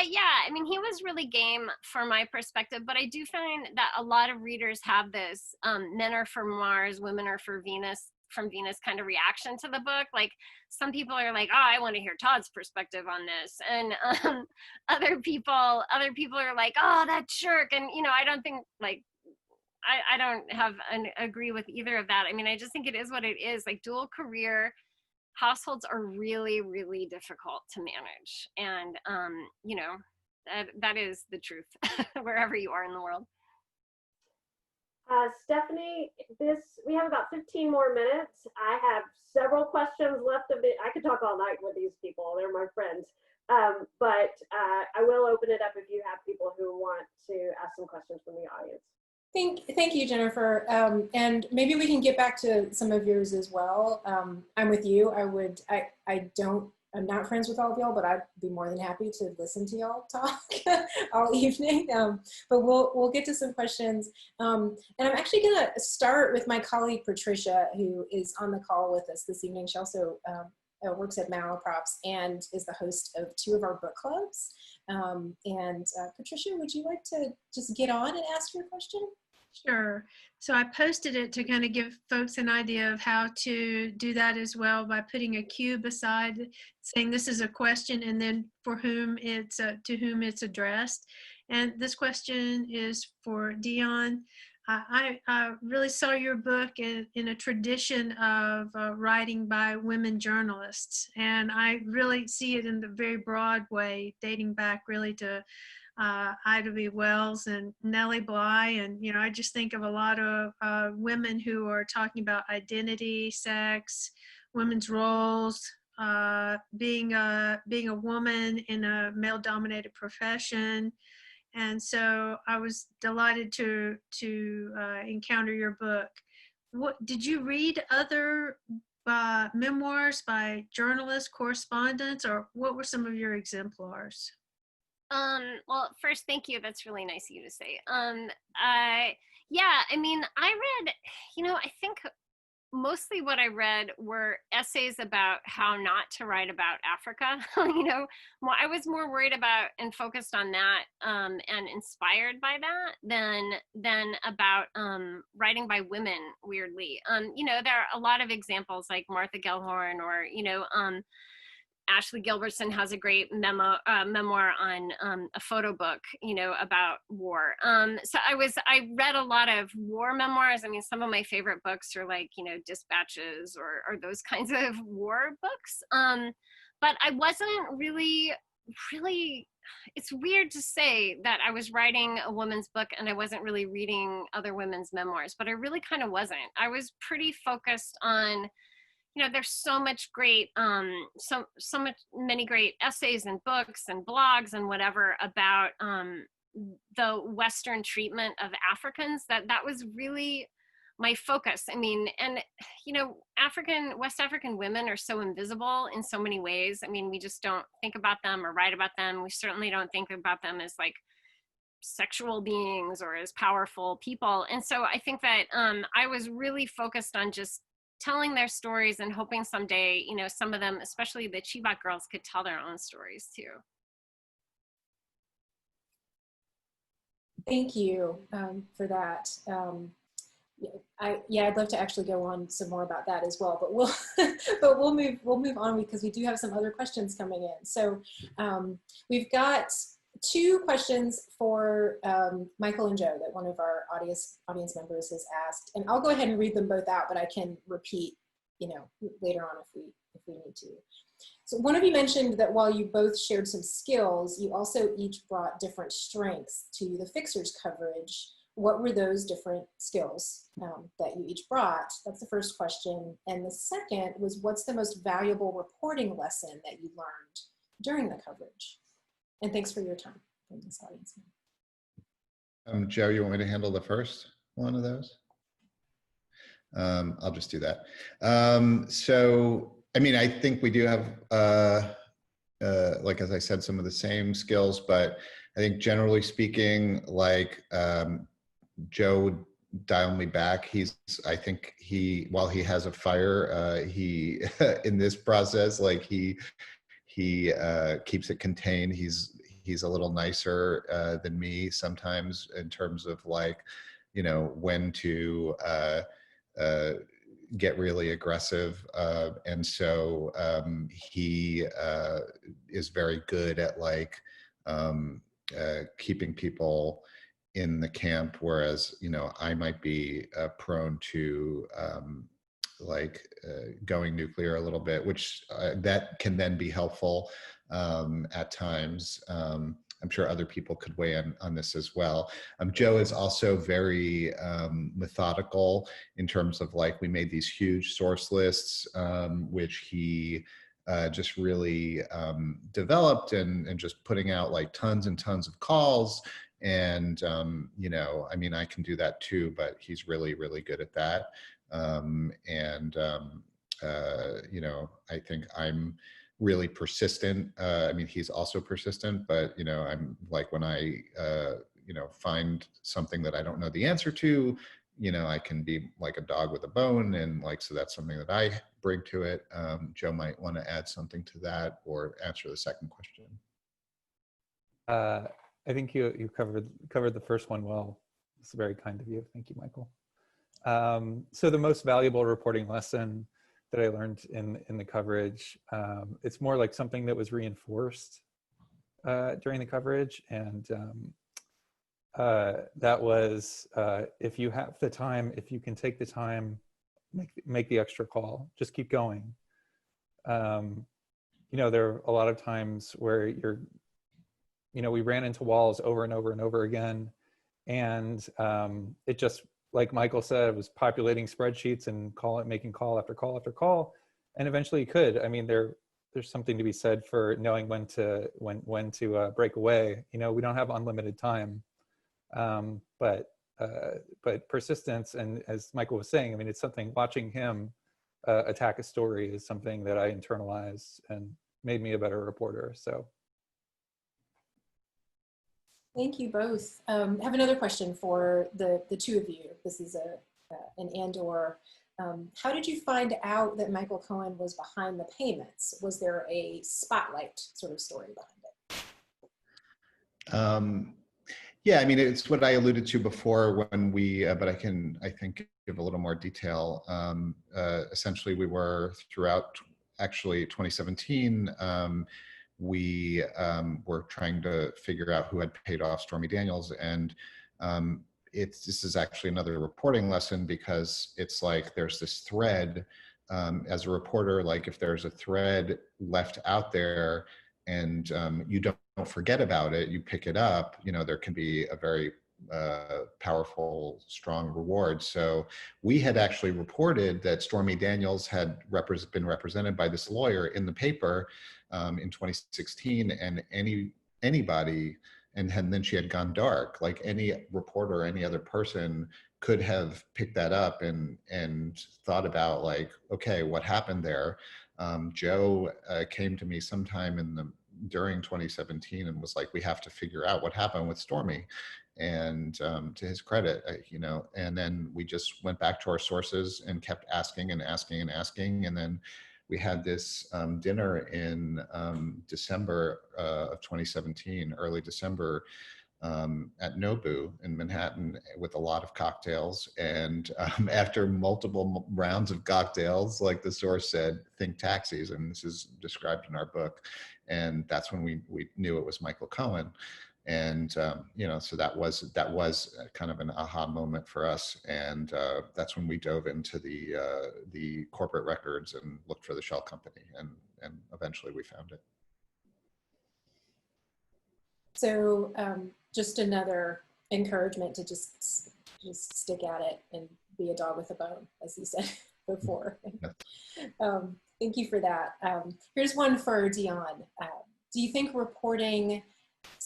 yeah, I mean, he was really game for my perspective, but I do find that a lot of readers have this men are for Mars, women are for Venus, from Venus kind of reaction to the book. Like some people are like, oh, I want to hear Todd's perspective on this. And other people are like, oh, that jerk. And, you know, I don't think like, I don't agree with either of that. I mean, I just think it is what it is. Like dual career households are really, really difficult to manage. And, you know, that is the truth wherever you are in the world. Stephanie, we have about 15 more minutes. I have several questions left of it. I could talk all night with these people. They're my friends. But I will open it up if you have people who want to ask some questions from the audience. Thank you, Jennifer. And maybe we can get back to some of yours as well. I'm with you. I'm not friends with all of y'all, but I'd be more than happy to listen to y'all talk all evening. But we'll get to some questions. And I'm actually gonna start with my colleague, Patricia, who is on the call with us this evening. She also works at Malaprop and is the host of 2 of our book clubs. Patricia, would you like to just get on and ask your question? Sure. So I posted it to kind of give folks an idea of how to do that as well by putting a cue beside saying this is a question and then for whom it's to whom it's addressed. And this question is for Dionne. I really saw your book in a tradition of writing by women journalists, and I really see it in the very broad way, dating back really to Ida B. Wells and Nellie Bly. And, you know, I just think of a lot of women who are talking about identity, sex, women's roles, being a woman in a male-dominated profession. And so I was delighted to encounter your book. What did you read other memoirs by journalists, correspondents, or what were some of your exemplars? Well, first, thank you. That's really nice of you to say. Yeah, I mean, I read, you know, I think mostly what I read were essays about how not to write about Africa. You know, I was more worried about and focused on that and inspired by that than about writing by women, weirdly. You know, there are a lot of examples like Martha Gellhorn or, you know, Ashley Gilbertson has a great memoir on a photo book, you know, about war. So I read a lot of war memoirs. I mean, some of my favorite books are like, you know, Dispatches or those kinds of war books. But I wasn't really, it's weird to say that I was writing a woman's book and I wasn't really reading other women's memoirs, but I really kind of wasn't. I was pretty focused on, you know, there's so much great, many great essays and books and blogs and whatever about the Western treatment of Africans, that was really my focus. I mean, and, you know, West African women are so invisible in so many ways. I mean, we just don't think about them or write about them. We certainly don't think about them as like sexual beings or as powerful people. And so I think that I was really focused on just telling their stories and hoping someday, you know, some of them, especially the Chibok girls, could tell their own stories too. Thank you for that. I'd love to actually go on some more about that as well, but we'll move on because we do have some other questions coming in. So we've got 2 questions for Michael and Joe that one of our audience members has asked, and I'll go ahead and read them both out, but I can repeat, you know, later on if we need to. So one of you mentioned that while you both shared some skills, you also each brought different strengths to the Fixer's coverage. What were those different skills that you each brought? That's the first question. And the second was, what's the most valuable reporting lesson that you learned during the coverage? And thanks for your time from this audience. Joe, you want me to handle the first one of those? I'll just do that. So, I mean, I think we do have, like, as I said, some of the same skills, but I think generally speaking, like, Joe would dial me back. I think while he has a fire, he, in this process, like he keeps it contained. He's a little nicer than me sometimes in terms of, like, you know, when to get really aggressive. And so he is very good at, like, keeping people in the camp, whereas, you know, I might be prone to going nuclear a little bit, which that can then be helpful at times. I'm sure other people could weigh in on this as well. Joe is also very methodical in terms of, like, we made these huge source lists, which he just really developed, and just putting out, like, tons and tons of calls. And, you know, I mean, I can do that too, but he's really, really good at that. You know, I think I'm really persistent. I mean, he's also persistent, but, you know, I'm like, when I, you know, find something that I don't know the answer to, you know, I can be like a dog with a bone. And, like, so that's something that I bring to it. Joe might want to add something to that or answer the second question. I think you covered the first one well. It's very kind of you. Thank you, Michael. So the most valuable reporting lesson that I learned in the coverage, it's more like something that was reinforced during the coverage, and that was, if you have the time, if you can take the time, make the extra call. Just keep going. You know, there are a lot of times where you know, we ran into walls over and over and over again, and it just, like Michael said, it was populating spreadsheets and making call after call after call, and eventually you could. I mean, there's something to be said for knowing when to break away. You know, we don't have unlimited time, but persistence, and as Michael was saying, I mean, it's something. Watching him attack a story is something that I internalized and made me a better reporter. So. Thank you both. I have another question for the two of you. This is an and/or. How did you find out that Michael Cohen was behind the payments? Was there a spotlight sort of story behind it? Yeah, I mean, it's what I alluded to before when we, but I think, give a little more detail. Essentially, we were throughout, actually, 2017, we were trying to figure out who had paid off Stormy Daniels. And this is actually another reporting lesson, because it's like there's this thread as a reporter, like, if there's a thread left out there and you don't forget about it, you pick it up, you know, there can be a very powerful, strong reward. So we had actually reported that Stormy Daniels had been represented by this lawyer in the paper in 2016, and anybody, and then she had gone dark. Like, any reporter, any other person could have picked that up and thought about, like, okay, what happened there? Joe came to me sometime during 2017 and was like, we have to figure out what happened with Stormy. And to his credit, you know, and then we just went back to our sources and kept asking and asking and asking. And then we had this dinner in December of 2017, early December, at Nobu in Manhattan, with a lot of cocktails. And after multiple rounds of cocktails, like the source said, think taxis. And this is described in our book. And that's when we knew it was Michael Cohen. And, you know, so that was kind of an aha moment for us. And that's when we dove into the corporate records and looked for the shell company, and eventually we found it. So just another encouragement to just stick at it and be a dog with a bone, as you said before. Thank you for that. Here's one for Dionne. Do you think reporting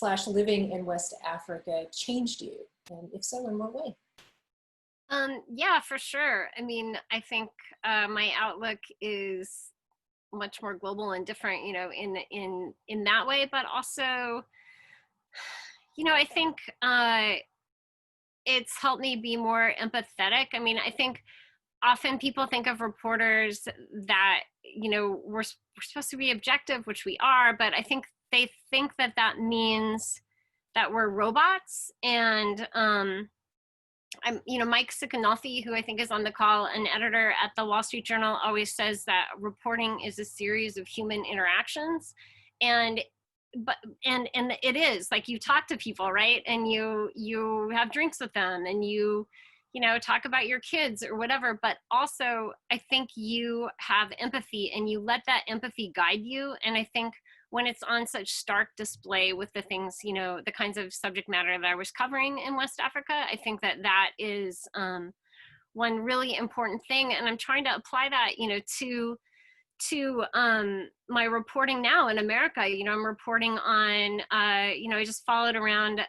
/ living in West Africa changed you? And if so, in what way? Yeah, for sure. I mean, I think my outlook is much more global and different, in that way. But also, I think it's helped me be more empathetic. I mean, I think often people think of reporters that, we're supposed to be objective, which we are, but I think they think that means that we're robots. And Mike Sikanolfi, who I think is on the call, an editor at the Wall Street Journal, always says that reporting is a series of human interactions. And it is like, you talk to people, right? And you have drinks with them, and you talk about your kids or whatever, but also I think you have empathy, and you let that empathy guide you. And I think when it's on such stark display with the things, the kinds of subject matter that I was covering in West Africa, I think that is one really important thing. And I'm trying to apply that, to my reporting now in America. I'm reporting on, I just followed around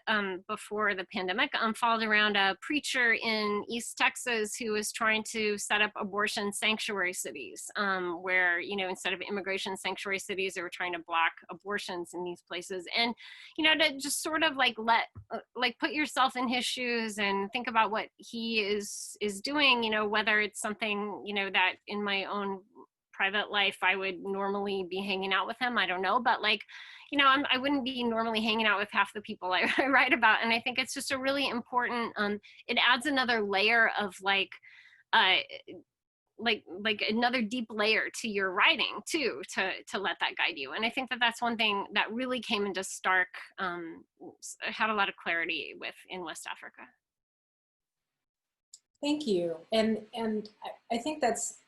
before the pandemic, followed around a preacher in East Texas who was trying to set up abortion sanctuary cities, where, instead of immigration sanctuary cities, they were trying to block abortions in these places. And, to just sort of put yourself in his shoes and think about what he is doing, whether it's something, that in my own private life I would normally be hanging out with him, I don't know, but I wouldn't be normally hanging out with half the people I write about. And I think it's just a really important, it adds another layer of another deep layer to your writing too, to let that guide you. And I think that's one thing that really came into stark, had a lot of clarity with in West Africa. Thank you. And I think that's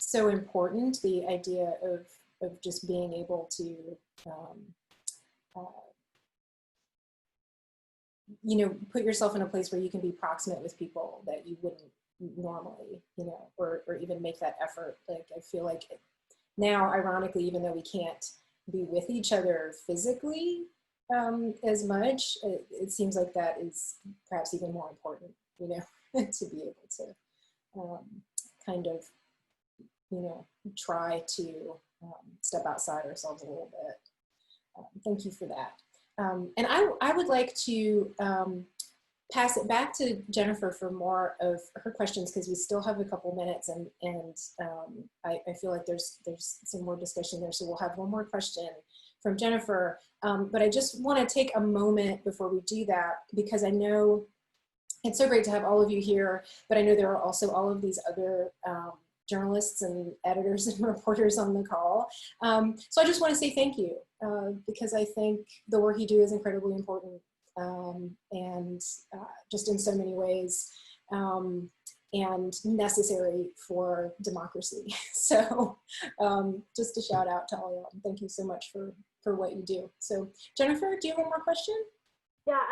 so important, the idea of just being able to, put yourself in a place where you can be proximate with people that you wouldn't normally, or even make that effort. Like, I feel like now, ironically, even though we can't be with each other physically as much, it seems like that is perhaps even more important, to be able to kind of, try to step outside ourselves a little bit. Thank you for that. And I would like to pass it back to Jennifer for more of her questions, because we still have a couple minutes, and I feel like there's some more discussion there. So we'll have one more question from Jennifer. But I just want to take a moment before we do that, because I know it's so great to have all of you here, but I know there are also all of these other journalists and editors and reporters on the call. So I just want to say thank you, because I think the work you do is incredibly important, and just in so many ways, and necessary for democracy. So just a shout out to all y'all. Thank you so much for what you do. So Jennifer, do you have one more question? Yeah,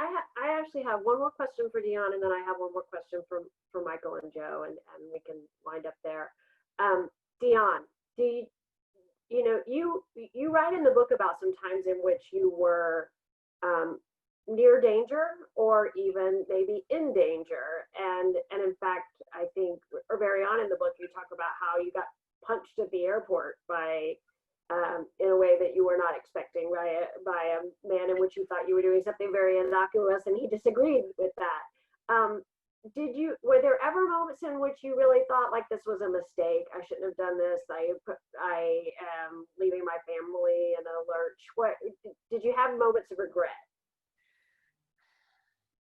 I actually have one more question for Dionne, and then I have one more question for Michael and Joe, and we can wind up there. Dionne, you write in the book about some times in which you were near danger, or even maybe in danger, and in fact, I think, or very on in the book, you talk about how you got punched at the airport by in a way that you were not expecting, by a man in which you thought you were doing something very innocuous, and he disagreed with that. Were there ever moments in which you really thought, like, this was a mistake, I shouldn't have done this, I am leaving my family in a lurch? Did you have moments of regret?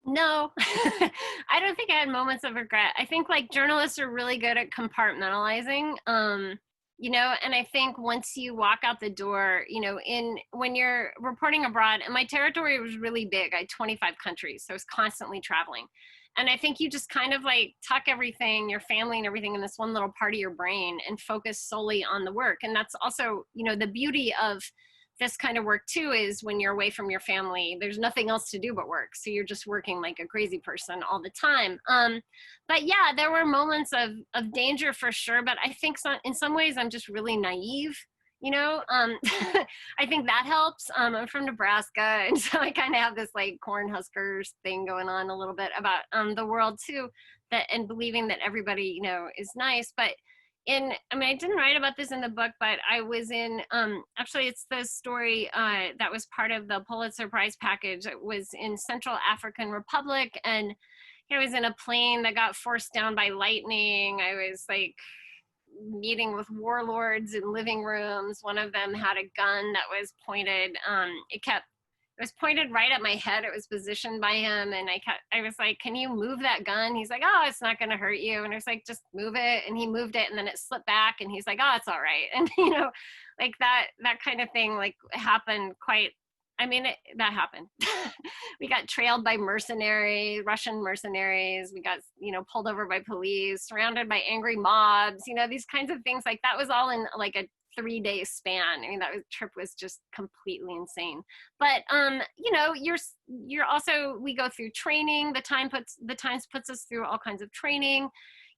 No, I don't think I had moments of regret. I think journalists are really good at compartmentalizing, and I think once you walk out the door, when you're reporting abroad, and my territory was really big, I had 25 countries, so I was constantly traveling. And I think you just kind of tuck everything, your family and everything, in this one little part of your brain and focus solely on the work. And that's also, the beauty of this kind of work too, is when you're away from your family, there's nothing else to do but work. So you're just working like a crazy person all the time. But yeah, there were moments of danger for sure. But I think in some ways I'm just really naive. I think that helps. I'm from Nebraska, and so I kind of have this Cornhuskers thing going on a little bit about the world too, that, and believing that everybody, you know, is nice. But I mean, I didn't write about this in the book, but I was in, actually it's the story that was part of the Pulitzer Prize package. It was in Central African Republic, and I was in a plane that got forced down by lightning. I was like meeting with warlords in living rooms. One of them had a gun that was pointed, it was pointed right at my head. It was positioned by him. And I was like, can you move that gun? He's like, oh, it's not going to hurt you. And I was like, just move it. And he moved it, and then it slipped back, and he's like, oh, it's all right. And, you know, like that kind of thing, like happened quite, I mean, that happened. We got trailed by Russian mercenaries. We got, you know, pulled over by police, surrounded by angry mobs, you know, these kinds of things. Like that was all in like a 3-day span. I mean, trip was just completely insane. But you know, you're also, we go through training. The Times puts us through all kinds of training.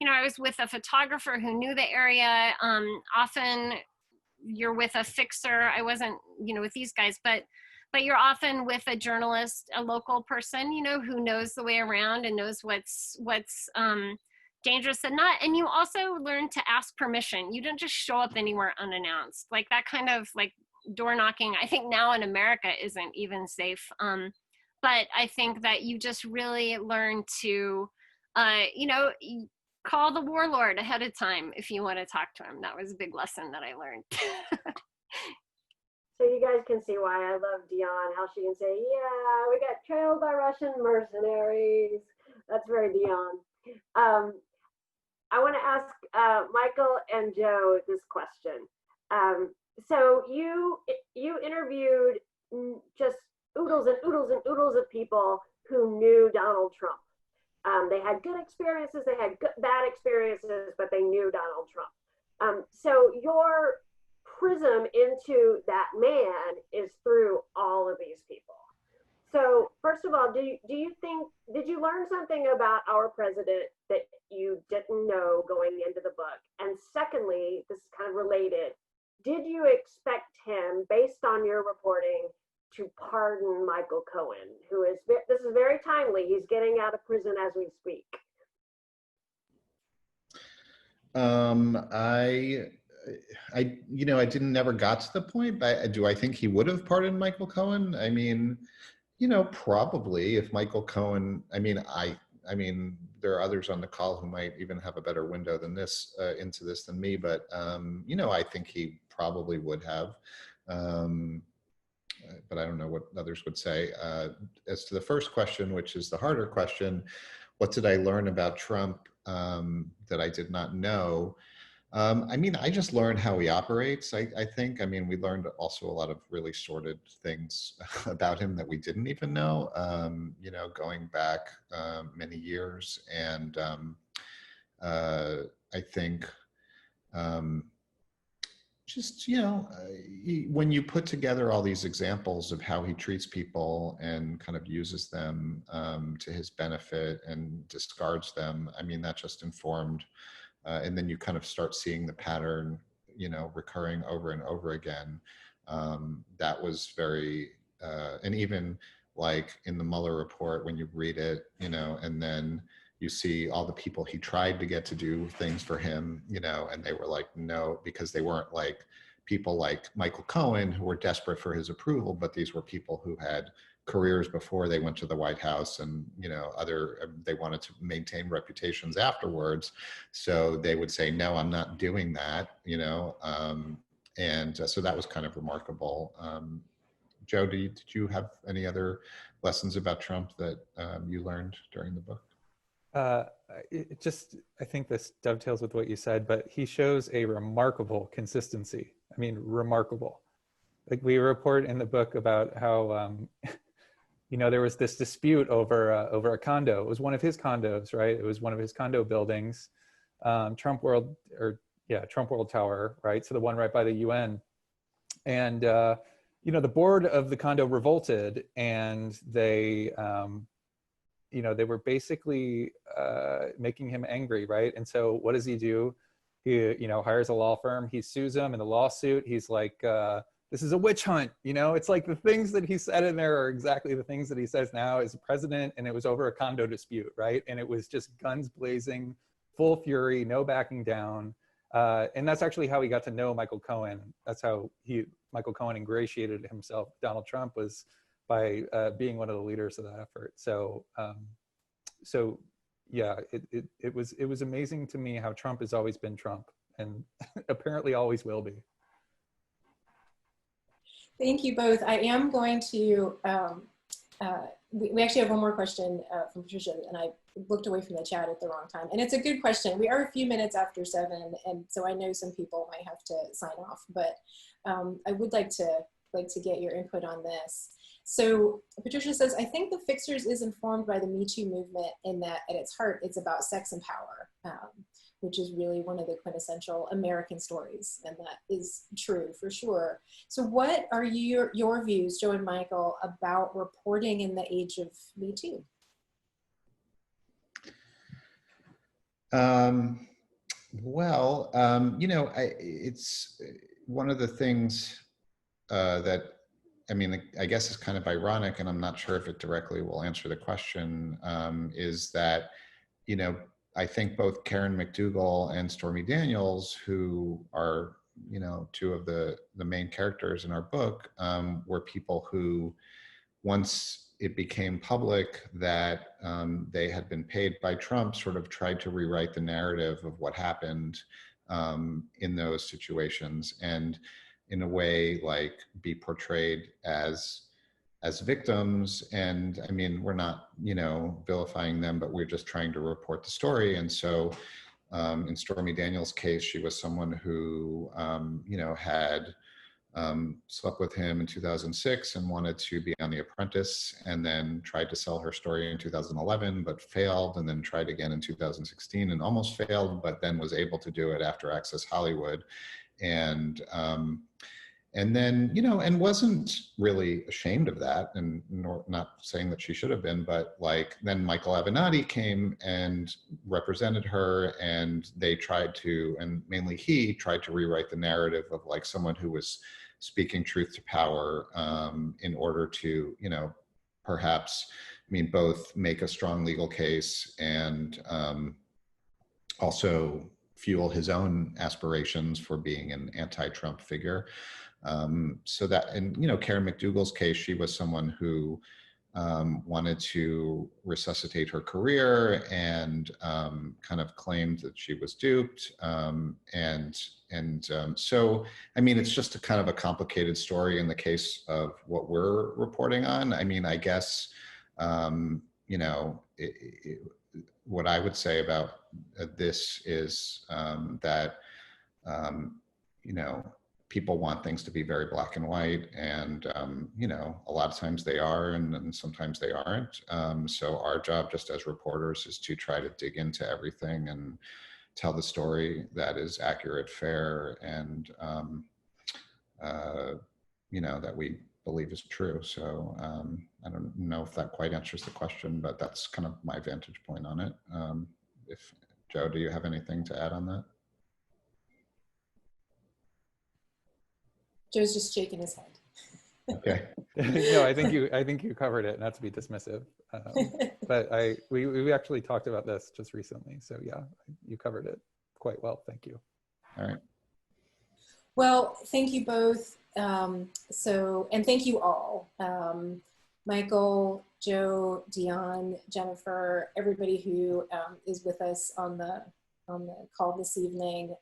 You know, I was with a photographer who knew the area. Often you're with a fixer. I wasn't, you know, with these guys, but you're often with a journalist, a local person, you know, who knows the way around and knows what's dangerous and not. And you also learn to ask permission. You don't just show up anywhere unannounced. Like that kind of like door knocking, I think now in America isn't even safe. But I think that you just really learn to, you know, call the warlord ahead of time if you want to talk to him. That was a big lesson that I learned. So you guys can see why I love Dionne, how she can say, yeah, we got trailed by Russian mercenaries. That's very Dionne. I want to ask Michael and Joe this question. So you interviewed just oodles and oodles and oodles of people who knew Donald Trump. They had good experiences, they had bad experiences, but they knew Donald Trump. So your prism into that man is through all of these people. So first of all, do you think, did you learn something about our president that you didn't know going into the book? And secondly, this is kind of related, did you expect him, based on your reporting, to pardon Michael Cohen, who is, this is very timely, he's getting out of prison as we speak? You know, I never got to the point, but do I think he would have pardoned Michael Cohen? I mean, you know, probably if Michael Cohen, I mean, there are others on the call who might even have a better window than this, into this than me, but, you know, I think he probably would have, but I don't know what others would say. As to the first question, which is the harder question, what did I learn about Trump that I did not know? I mean, I just learned how he operates, I think. I mean, we learned also a lot of really sordid things about him that we didn't even know, you know, going back many years. And I think just, you know, when you put together all these examples of how he treats people and kind of uses them to his benefit and discards them, I mean, that just informed. And then you kind of start seeing the pattern, you know, recurring over and over again. That was very, and even like in the Mueller report, when you read it, you know, and then you see all the people he tried to get to do things for him, you know, and they were like, no, because they weren't like people like Michael Cohen who were desperate for his approval, but these were people who had careers before they went to the White House, and, you know, they wanted to maintain reputations afterwards. So they would say, no, I'm not doing that, you know, and so that was kind of remarkable. Joe, did you have any other lessons about Trump that you learned during the book? I think this dovetails with what you said, but he shows a remarkable consistency. I mean, remarkable. Like we report in the book about how, you know, there was this dispute over a condo. It was one of his condos, right? It was one of his condo buildings, Trump World Tower, right? So the one right by the UN. And, you know, the board of the condo revolted, and they, you know, they were basically making him angry, right? And so what does he do? He, you know, hires a law firm. He sues them in the lawsuit. He's like, this is a witch hunt. You know, it's like the things that he said in there are exactly the things that he says now as a president, and it was over a condo dispute, right? And it was just guns blazing, full fury, no backing down. And that's actually how he got to know Michael Cohen. That's how Michael Cohen ingratiated himself. Donald Trump was by being one of the leaders of that effort. So, yeah, it was amazing to me how Trump has always been Trump, and apparently always will be. Thank you both. I am going to, we actually have one more question from Patricia, and I looked away from the chat at the wrong time. And it's a good question. We are a few minutes after 7, and so I know some people might have to sign off, but I would like to get your input on this. So Patricia says, I think The Fixers is informed by the Me Too movement in that at its heart, it's about sex and power, which is really one of the quintessential American stories. And that is true for sure. So what are your views, Joe and Michael, about reporting in the age of Me Too? Well, you know, it's one of the things that, I mean, I guess is kind of ironic, and I'm not sure if it directly will answer the question, is that, you know, I think both Karen McDougal and Stormy Daniels, who are, you know, two of the main characters in our book, were people who, once it became public that they had been paid by Trump, sort of tried to rewrite the narrative of what happened in those situations, and in a way, like, be portrayed as victims. And I mean, we're not, you know, vilifying them, but we're just trying to report the story. And so in Stormy Daniels' case, she was someone who, you know, had slept with him in 2006 and wanted to be on The Apprentice, and then tried to sell her story in 2011, but failed, and then tried again in 2016 and almost failed, but then was able to do it after Access Hollywood. And then, you know, and wasn't really ashamed of that, and nor, not saying that she should have been, but like, then Michael Avenatti came and represented her, and they tried to, and mainly he tried to rewrite the narrative of like someone who was speaking truth to power in order to, you know, perhaps, I mean, both make a strong legal case and also fuel his own aspirations for being an anti-Trump figure. So that, and, you know, Karen McDougal's case, she was someone who wanted to resuscitate her career and kind of claimed that she was duped. So, I mean, it's just a kind of a complicated story in the case of what we're reporting on. I mean, I guess, you know, what I would say about this is that, you know, people want things to be very black and white, and you know, a lot of times they are, and sometimes they aren't. So our job, just as reporters, is to try to dig into everything and tell the story that is accurate, fair, and you know, that we believe is true. So I don't know if that quite answers the question, but that's kind of my vantage point on it. If Joe, do you have anything to add on that? Joe's just shaking his head. Okay. No, I think you covered it, not to be dismissive. But we actually talked about this just recently. So yeah, you covered it quite well. Thank you. All right. Well, thank you both. And thank you all. Michael, Joe, Dionne, Jennifer, everybody who is with us on the call this evening.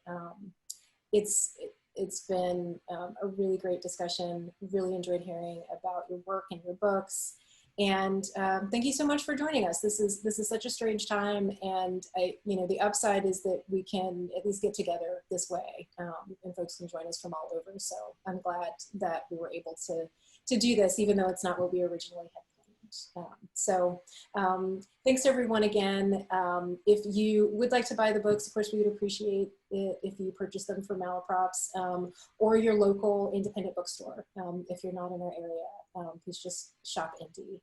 It's been a really great discussion. Really enjoyed hearing about your work and your books. And thank you so much for joining us. This is such a strange time, and you know, the upside is that we can at least get together this way, and folks can join us from all over. So I'm glad that we were able to do this, even though it's not what we originally had planned. Thanks everyone again. If you would like to buy the books, of course, we would appreciate it if you purchase them from Malaprops or your local independent bookstore. If you're not in our area, please just shop indie.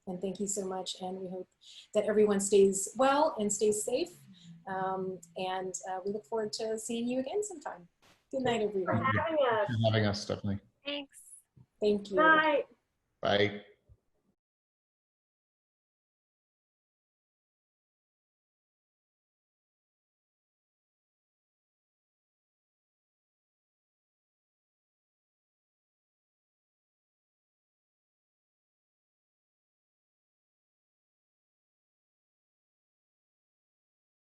And thank you so much. And we hope that everyone stays well and stays safe. And we look forward to seeing you again sometime. Good night, everyone. Thanks for having us. Thanks for having us, Stephanie. Thanks. Thank you. Night. Bye.